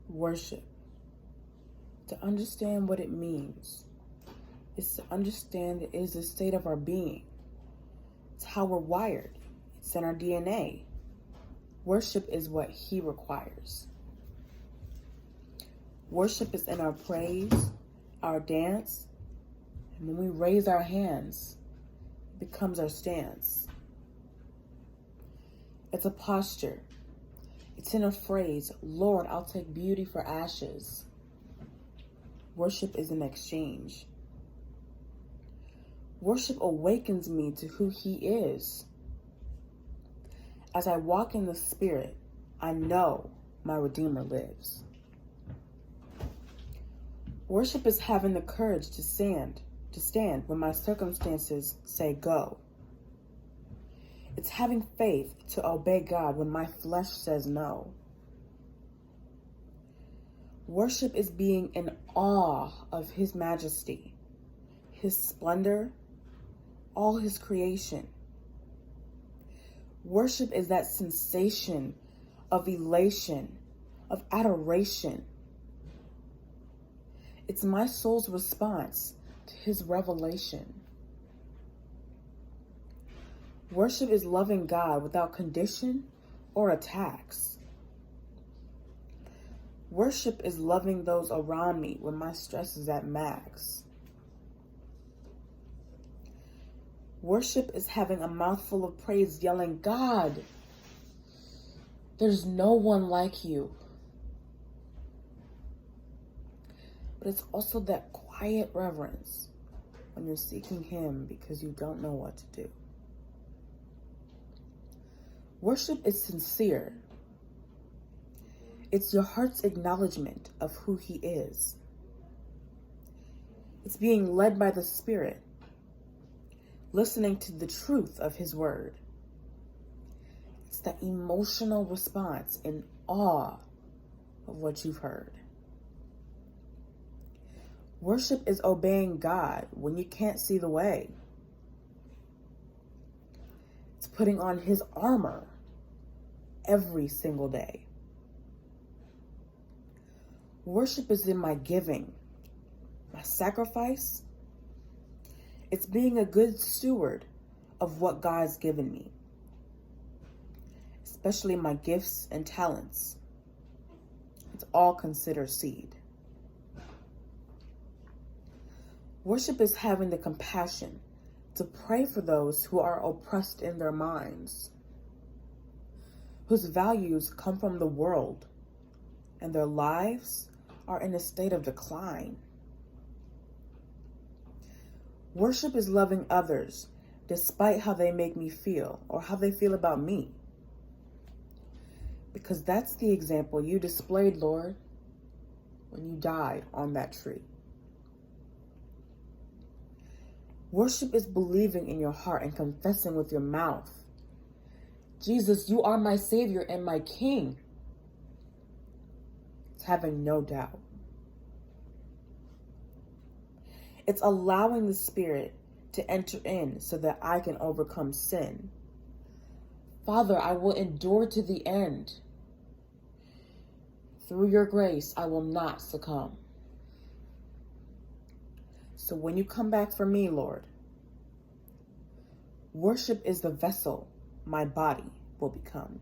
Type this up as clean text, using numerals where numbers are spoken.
Worship. To understand what it means is to understand that it is a state of our being. It's how we're wired. It's in our DNA. Worship is what He requires. Worship is in our praise, our dance, and when we raise our hands, it becomes our stance. It's a posture. It's in a phrase, Lord, I'll take beauty for ashes. Worship is an exchange. Worship awakens me to who He is. As I walk in the Spirit, I know my Redeemer lives. Worship is having the courage to stand when my circumstances say go. It's having faith to obey God when my flesh says no. Worship is being in awe of His majesty, His splendor, all His creation. Worship is that sensation of elation, of adoration. It's my soul's response to His revelation. Worship is loving God without condition or attacks. Worship is loving those around me when my stress is at max. Worship is having a mouthful of praise, yelling, God, there's no one like you. But it's also that quiet reverence when you're seeking Him because you don't know what to do. Worship is sincere. It's your heart's acknowledgement of who He is. It's being led by the Spirit, listening to the truth of His word. It's that emotional response in awe of what you've heard. Worship is obeying God when you can't see the way. It's putting on His armor every single day. Worship is in my giving, my sacrifice. It's being a good steward of what God's given me, especially my gifts and talents. It's all considered seed. Worship is having the compassion to pray for those who are oppressed in their minds, whose values come from the world, and their lives are in a state of decline. Worship is loving others despite how they make me feel or how they feel about me. Because that's the example you displayed, Lord, when you died on that tree. Worship is believing in your heart and confessing with your mouth, Jesus, you are my Savior and my King. It's having no doubt. It's allowing the Spirit to enter in so that I can overcome sin. Father, I will endure to the end. Through your grace, I will not succumb. So when you come back for me, Lord, worship is the vessel my body will become.